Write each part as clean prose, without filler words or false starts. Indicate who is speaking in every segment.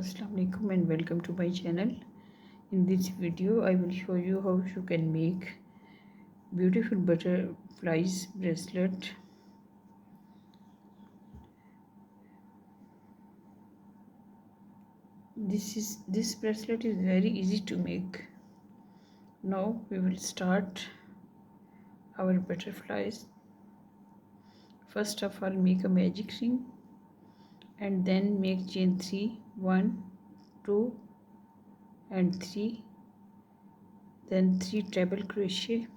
Speaker 1: Assalamu alaikum and welcome to my channel. In this video I will show you how you can make beautiful butterflies bracelet. This bracelet is very easy to make. Now we will start our butterflies. First of all, make a magic ring and then make chain 3, 1, 2 and 3, then 3 treble crochet,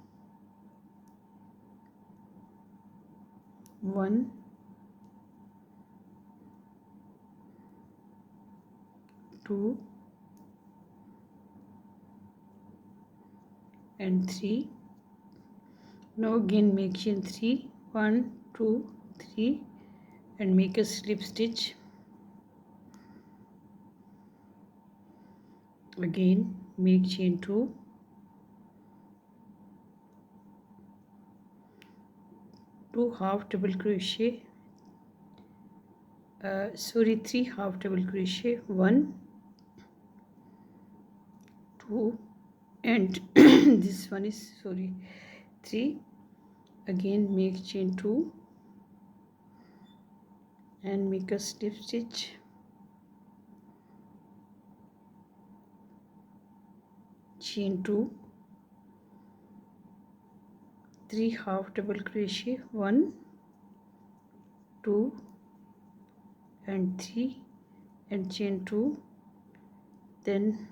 Speaker 1: 1, 2 and 3. Now again make chain 3, 1, 2, 3 and make a slip stitch. Again make chain 2, 2 half double crochet, 3 half double crochet, 1, 2 and this one is 3. Again make chain 2 and make a slip stitch. Chain 2, 3 half double crochet, 1, 2 and 3 and chain 2, then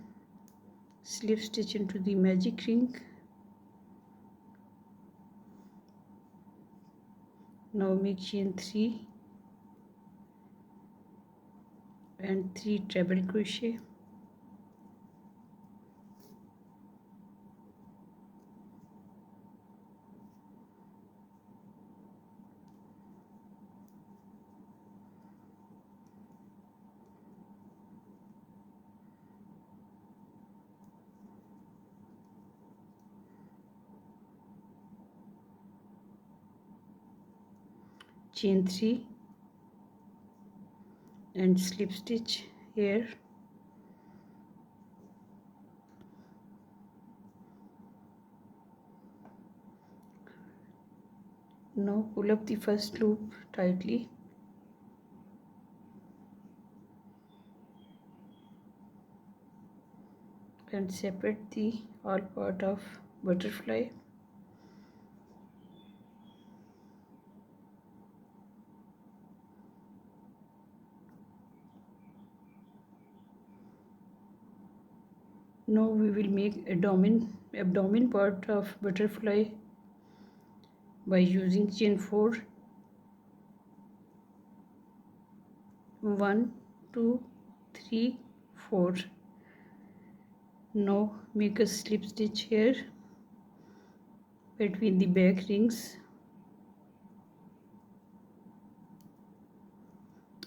Speaker 1: slip stitch into the magic ring. Now make chain 3 and 3 treble crochet, chain 3 and slip stitch here. Now pull up the first loop tightly and separate the all part of butterfly. Now we will make abdomen part of butterfly by using chain 4, 1, 2, 3, 4. Now make a slip stitch here between the back rings.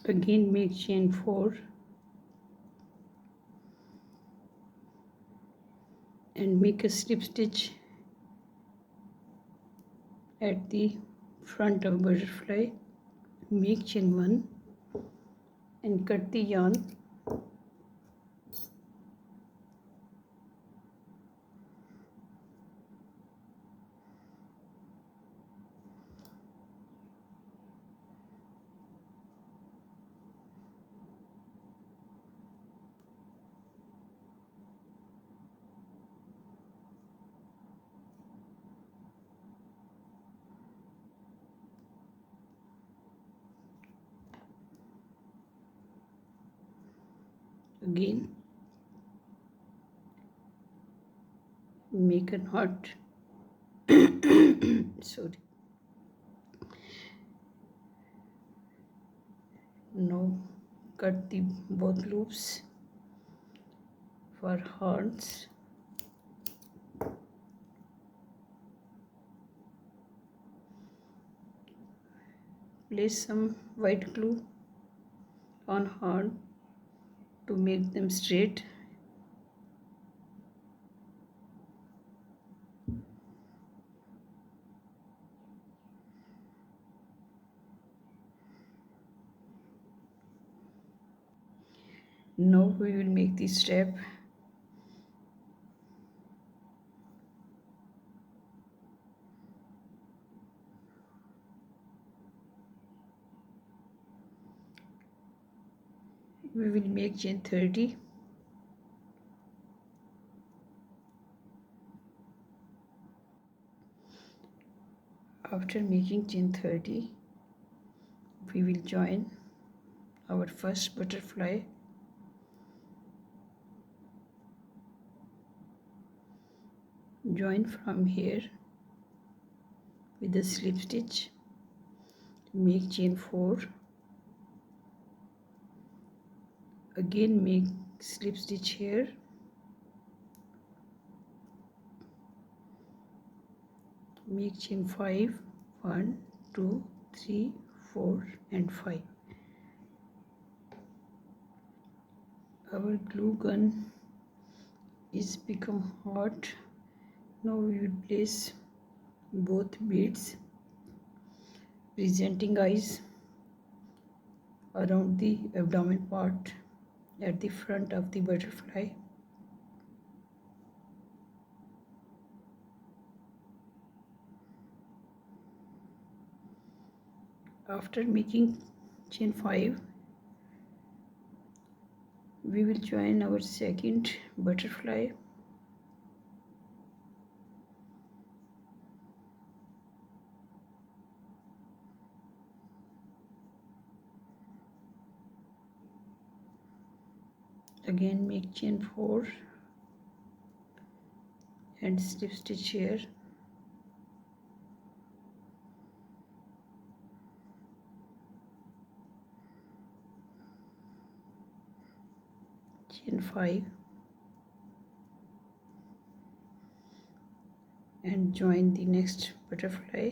Speaker 1: Again make chain 4 and make a slip stitch at the front of butterfly. Make chain 1 and cut the yarn. Again make a knot. Sorry. Now cut the both loops for horns. Place some white glue on horn to make them straight. Now we will make this strap. We will make chain 30. After making chain 30, we will join our first butterfly. Join from here with the slip stitch, make chain 4, again make slip stitch here, make chain 5, 1, 2, 3, 4 and 5. Our glue gun is become hot. Now we will place both beads presenting eyes around the abdomen part at the front of the butterfly. After making chain 5, we will join our second butterfly. Again make chain 4 and slip stitch here. Chain 5 and join the next butterfly.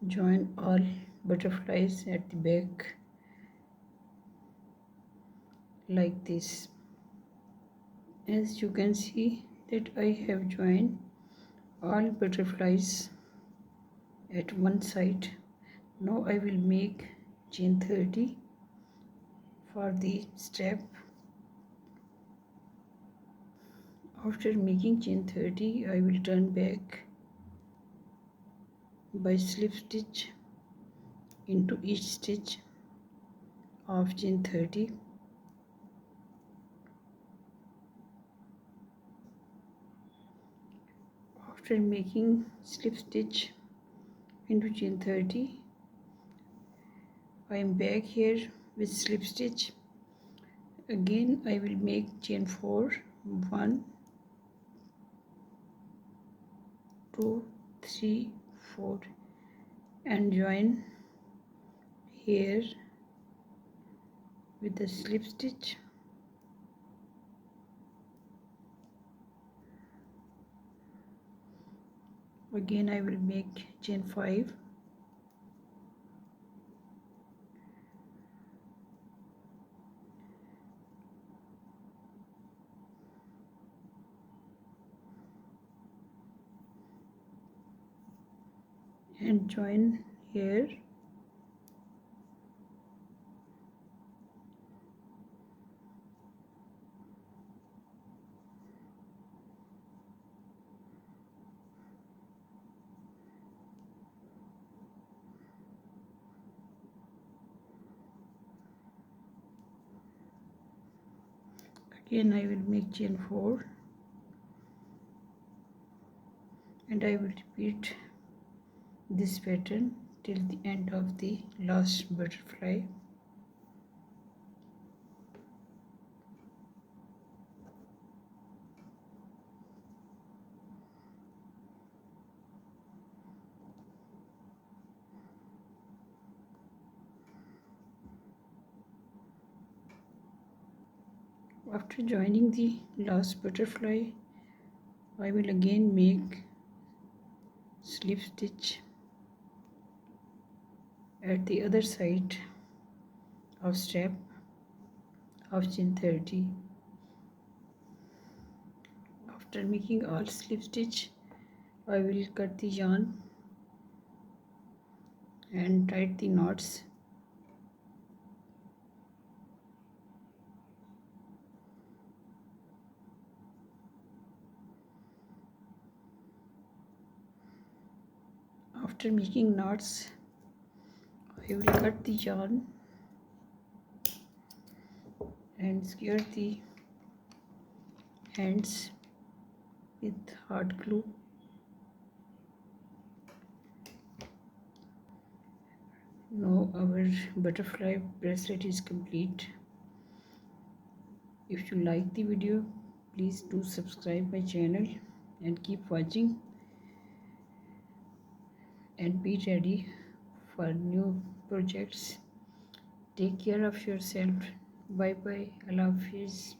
Speaker 1: Join all butterflies at the back like this. As you can see that I have joined all butterflies at one side. Now I will make chain 30 for the strap. After making chain 30, I will turn back by slip stitch into each stitch of chain 30. After making slip stitch into chain 30, I am back here with slip stitch. Again I will make chain 4, 1, 2, 3, 4 and join here with the slip stitch. Again I will make chain 5. And join here. Again I will make chain 4 and I will repeat this pattern till the end of the last butterfly. After joining the last butterfly, I will again make slip stitch at the other side of strap of chain 30. After making all slip stitch, I will cut the yarn and tight the knots. After making knots, I will cut the yarn and secure the ends with hot glue. Now our butterfly bracelet is complete. If you like the video, please do subscribe my channel and keep watching, and be ready for new projects. Take care of yourself. Bye bye. Allah Hafiz.